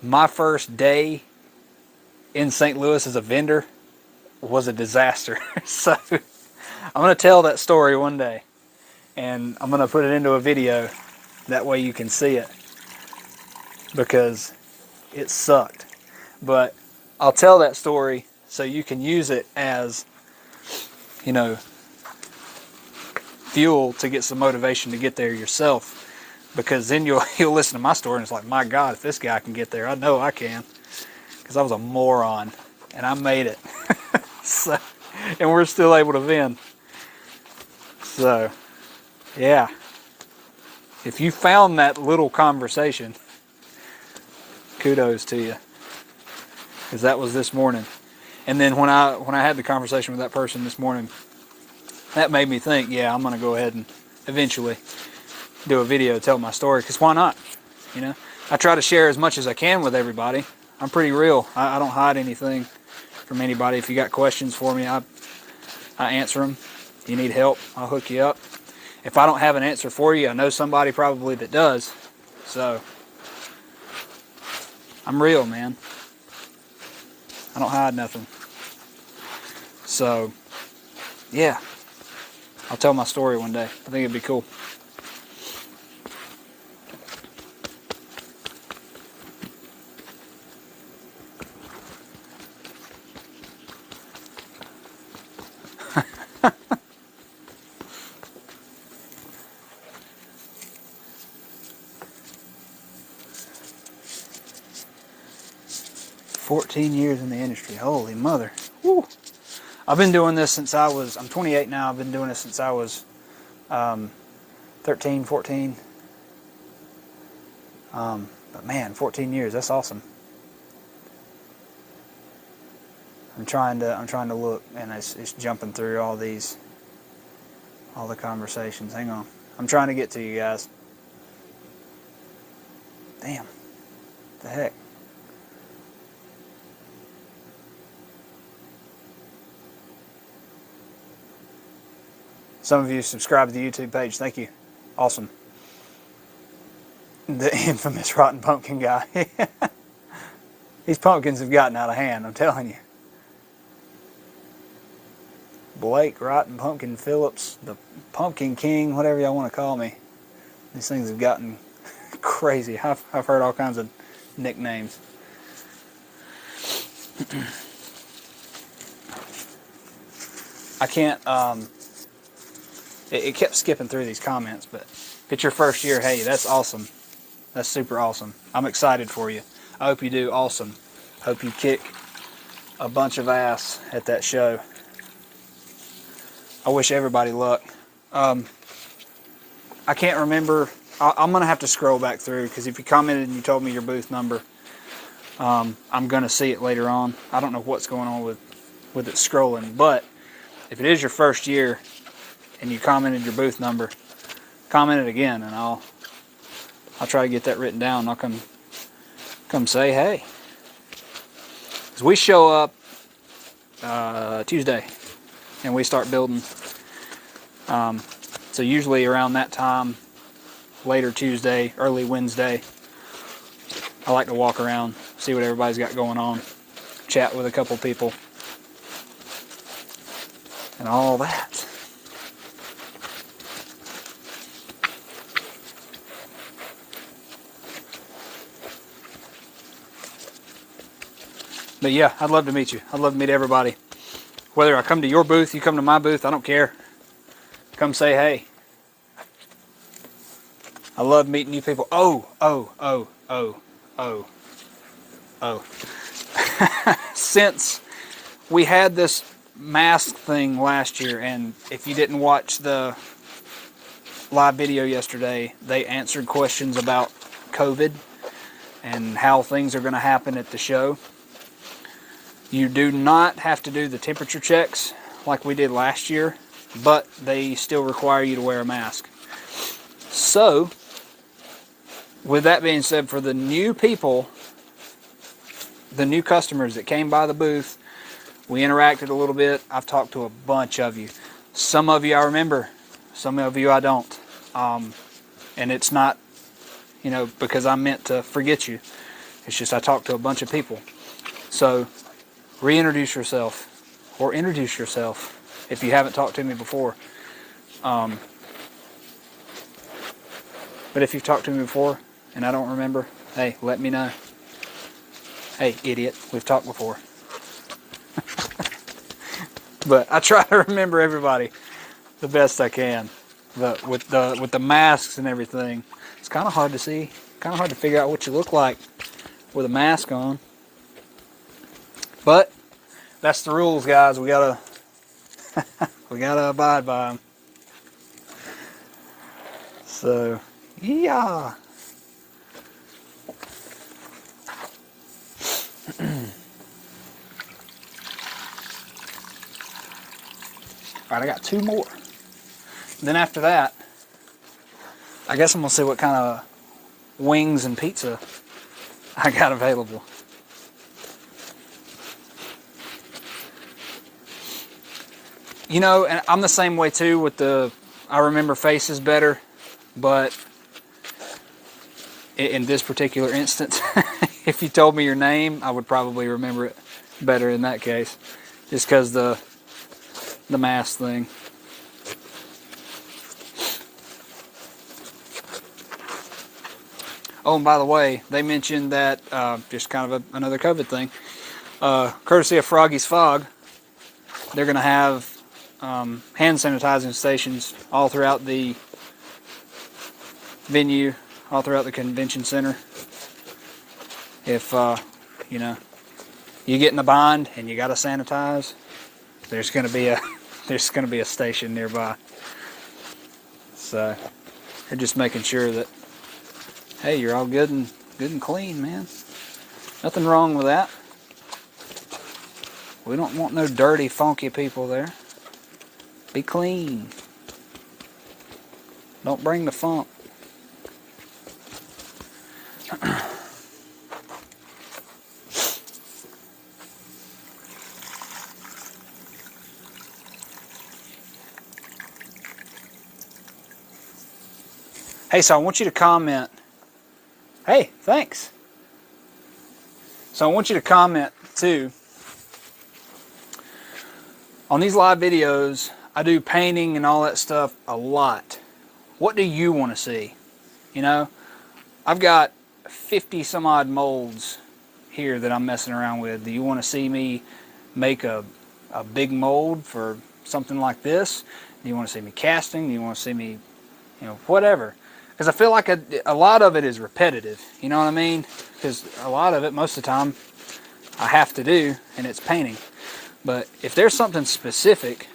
my first day in St. Louis as a vendor was a disaster. So I'm going to tell that story one day. And I'm going to put it into a video. That way you can see it. Because it sucked. But I'll tell that story so you can use it as, you know, fuel to get some motivation to get there yourself. Because then you'll listen to my story and it's like, my God, if this guy can get there, I know I can. Because I was a moron. And I made it. So, and we're still able to vend. So, yeah. If you found that little conversation, kudos to you. Because that was this morning. And then when I had the conversation with that person this morning, that made me think, yeah, I'm going to go ahead and eventually do a video, tell my story. Because why not? You know, I try to share as much as I can with everybody. I'm pretty real. I don't hide anything from anybody. If you got questions for me, I answer them. If you need help, I'll hook you up. If I don't have an answer for you, I know somebody probably that does. So, I'm real, man. I don't hide nothing. So, yeah. I'll tell my story one day. I think it'd be cool. "14 years in the industry. Holy mother. Woo. I've been doing this since I'm 28 now. I've been doing this since I was 13, 14. But man, 14 years, that's awesome. I'm trying to look, and it's jumping through all these All the conversations. Hang on. I'm trying to get to you guys. Damn. The heck? Some of you subscribe to the YouTube page. Thank you. Awesome. The infamous rotten pumpkin guy. These pumpkins have gotten out of hand, I'm telling you. Blake, Rotten Pumpkin Phillips, the Pumpkin King, whatever y'all want to call me. These things have gotten crazy. I've heard all kinds of nicknames. I can't, it kept skipping through these comments, but if it's your first year, hey, that's awesome. That's super awesome. I'm excited for you. I hope you do awesome. Hope you kick a bunch of ass at that show. I wish everybody luck. I can't remember. I'm going to have to scroll back through, because if you commented and you told me your booth number, I'm going to see it later on. I don't know what's going on with it scrolling, but if it is your first year and you commented your booth number, comment it again, and I'll try to get that written down. I'll come say hey. Because we show up Tuesday and we start building. So usually around that time, later Tuesday, early Wednesday, I like to walk around, see what everybody's got going on, chat with a couple people, and all that. But yeah, I'd love to meet you. I'd love to meet everybody. Whether I come to your booth, you come to my booth, I don't care. Come say hey. I love meeting new people. Oh. Since we had this mask thing last year, and if you didn't watch the live video yesterday, they answered questions about COVID and how things are going to happen at the show. You do not have to do the temperature checks like we did last year, but they still require you to wear a mask. So, with that being said, for the new people, the new customers that came by the booth, we interacted a little bit. I've talked to a bunch of you. Some of you I remember, some of you I don't. And it's not, because I meant to forget you. It's just I talked to a bunch of people. So, reintroduce yourself, or introduce yourself if you haven't talked to me before. But if you've talked to me before and I don't remember, hey, let me know. Hey, idiot, we've talked before. But I try to remember everybody the best I can. But with the masks and everything, it's kind of hard to see, kind of hard to figure out what you look like with a mask on. But that's the rules, guys. We gotta abide by them. So, yeah. Alright, I got 2 more. Then after that, I guess I'm gonna see what kind of wings and pizza I got available. And I'm the same way too with I remember faces better, but in this particular instance, if you told me your name, I would probably remember it better in that case, just because the mask thing. Oh, and by the way, they mentioned that, just kind of another COVID thing, courtesy of Froggy's Fog, they're going to have hand sanitizing stations all throughout the venue, all throughout the convention center. If, you get in a bind and you got to sanitize, there's going to be a station nearby. So, they're just making sure that, hey, you're all good and clean, man. Nothing wrong with that. We don't want no dirty, funky people there. Be clean. Don't bring the funk. Hey, so I want you to comment. Hey, thanks. So I want you to comment too. On these live videos, I do painting and all that stuff a lot. What do you want to see? You know, I've got 50 some odd molds here that I'm messing around with. Do you want to see me make a big mold for something like this? Do you want to see me casting? Do you want to see me, you know, whatever? Because I feel like a lot of it is repetitive. You know what I mean? Because a lot of it, most of the time, I have to do, and it's painting. But if there's something specific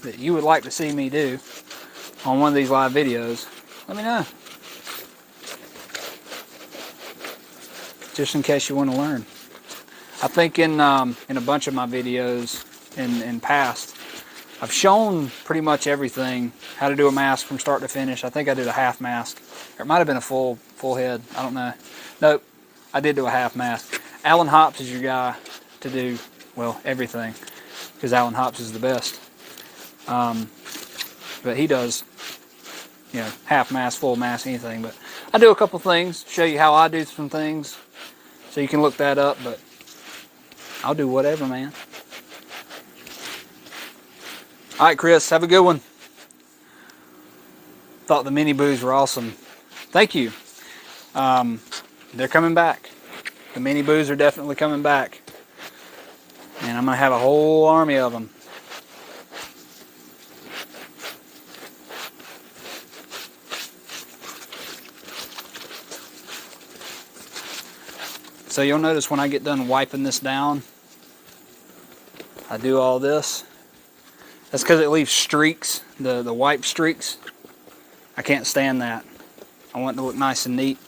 that you would like to see me do on one of these live videos, let me know. Just in case you want to learn. I think in a bunch of my videos in past, I've shown pretty much everything, how to do a mask from start to finish. I think I did a half mask. Or it might have been a full head. I don't know. Nope, I did do a half mask. Alan Hops is your guy to do, well, everything. Because Alan Hops is the best. But he does, you know, half mask, full mask, anything. But I do a couple things, show you how I do some things. So you can look that up, but I'll do whatever, man. All right, Chris, have a good one. Thought the mini boos were awesome. Thank you. They're coming back. The mini boos are definitely coming back. And I'm going to have a whole army of them. So you'll notice when I get done wiping this down, I do all this. That's because it leaves streaks, the wipe streaks. I can't stand that. I want it to look nice and neat.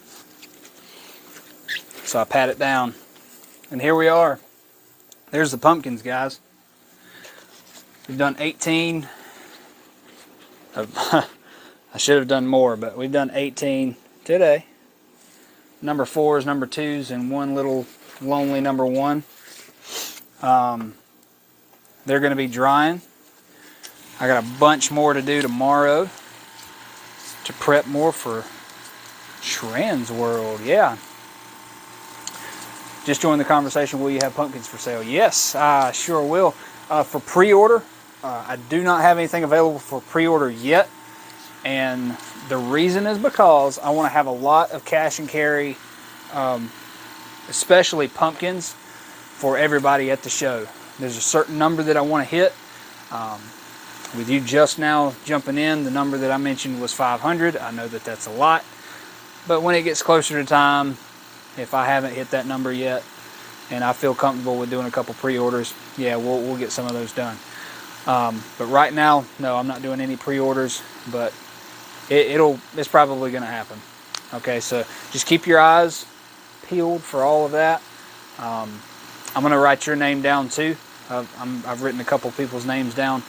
So I pat it down. And here we are. There's the pumpkins, guys. We've done 18. I should have done more, but we've done 18 today. Number 4s, number 2s, and one little lonely number 1. They're going to be drying. I got a bunch more to do tomorrow to prep more for Trans World. Yeah. Just join the conversation. Will you have pumpkins for sale? Yes, I sure will. For pre-order, I do not have anything available for pre-order yet. And the reason is because I want to have a lot of cash and carry, especially pumpkins, for everybody at the show. There's a certain number that I want to hit. With you just now jumping in, the number that I mentioned was 500. I know that that's a lot. But when it gets closer to time, if I haven't hit that number yet, and I feel comfortable with doing a couple pre-orders, yeah, we'll get some of those done. But right now, no, I'm not doing any pre-orders, but it's probably going to happen. Okay, so just keep your eyes peeled for all of that. I'm going to write your name down too. I've written a couple people's names down.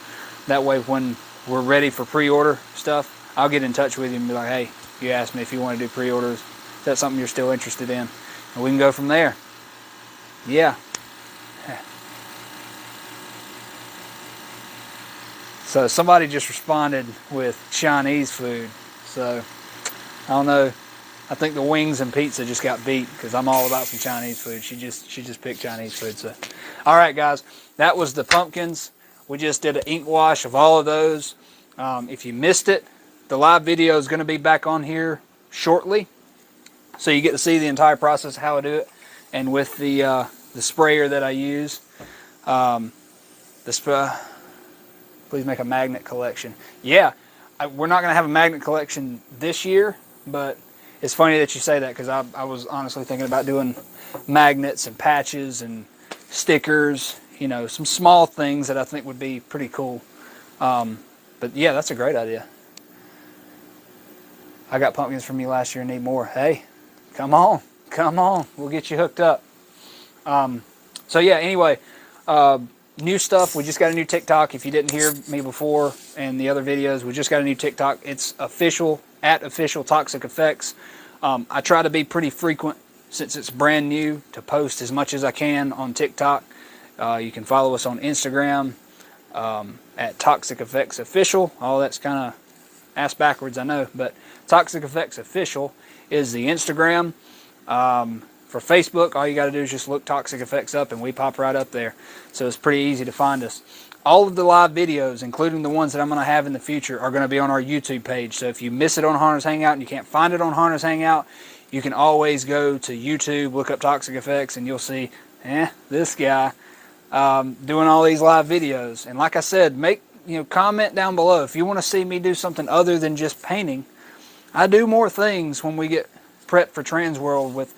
That way, when we're ready for pre-order stuff, I'll get in touch with you and be like, hey, you asked me if you want to do pre-orders. Is that something you're still interested in? And we can go from there. Yeah. So somebody just responded with Chinese food. So I don't know. I think the wings and pizza just got beat because I'm all about some Chinese food. She just picked Chinese food. So, all right, guys, that was the pumpkins. We just did an ink wash of all of those. If you missed it, the live video is going to be back on here shortly, so you get to see the entire process of how I do it. And with the sprayer that I use, please make a magnet collection. Yeah, we're not going to have a magnet collection this year, but it's funny that you say that because I was honestly thinking about doing magnets and patches and stickers, you know, some small things that I think would be pretty cool. But yeah, that's a great idea. I got pumpkins from you last year and need more. Hey, come on, we'll get you hooked up. So yeah, anyway, new stuff. We just got a new TikTok. If you didn't hear me before in the other videos, we just got a new TikTok. It's official, @official Toxic Effects. I try to be pretty frequent since it's brand new to post as much as I can on TikTok. You can follow us on Instagram at Toxic Effects Official. Oh, that's kind of ass backwards, I know, but Toxic Effects Official is the Instagram. For Facebook, all you got to do is just look Toxic Effects up and we pop right up there. So it's pretty easy to find us. All of the live videos, including the ones that I'm going to have in the future, are going to be on our YouTube page. So if you miss it on Hunter's Hangout and you can't find it on Hunter's Hangout, you can always go to YouTube, look up Toxic Effects, and you'll see, this guy doing all these live videos. And like I said, comment down below if you want to see me do something other than just painting. I do more things when we get prepped for Transworld with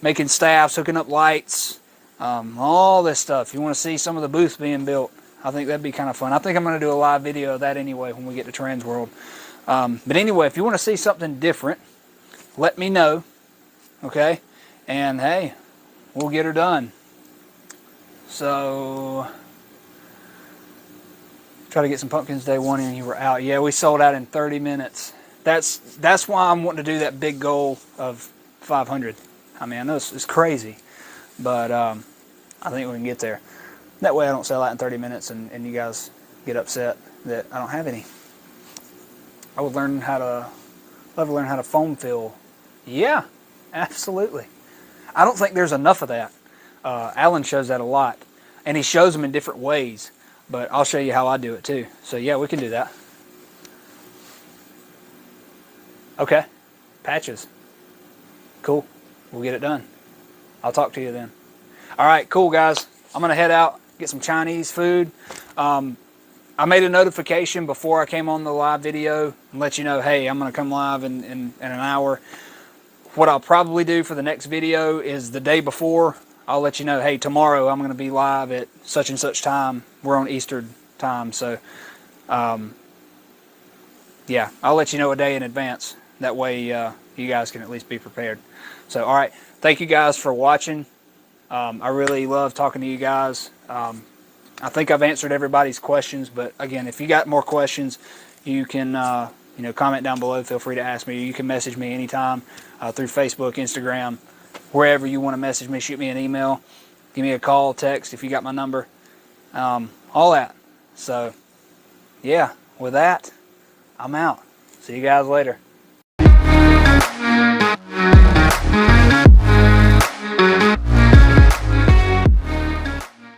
making staffs, hooking up lights, all this stuff. If you want to see some of the booths being built, I think that'd be kind of fun. I think I'm going to do a live video of that anyway when we get to Transworld. But anyway, if you want to see something different, let me know, okay? And hey, we'll get her done. So, try to get some pumpkins day one and you were out. Yeah, we sold out in 30 minutes. That's why I'm wanting to do that big goal of 500. I mean, I know it's crazy, but I think we can get there. That way I don't sell out in 30 minutes and you guys get upset that I don't have any. I would love to learn how to foam fill. Yeah, absolutely. I don't think there's enough of that. Alan shows that a lot, and he shows them in different ways, but I'll show you how I do it too. So yeah, we can do that. Okay, patches. Cool. We'll get it done. I'll talk to you then. All right, cool, guys. I'm going to head out, get some Chinese food. I made a notification before I came on the live video and let you know, hey, I'm going to come live in an hour. What I'll probably do for the next video is the day before, I'll let you know, hey, tomorrow I'm going to be live at such and such time. We're on Eastern time, so yeah, I'll let you know a day in advance. That way you guys can at least be prepared. So, all right, thank you guys for watching. I really love talking to you guys. I think I've answered everybody's questions, but again, if you got more questions, you can comment down below. Feel free to ask me. You can message me anytime through Facebook, Instagram, wherever you want to message me. Shoot me an email, give me a call, text if you got my number, all that. So, yeah, with that, I'm out. See you guys later.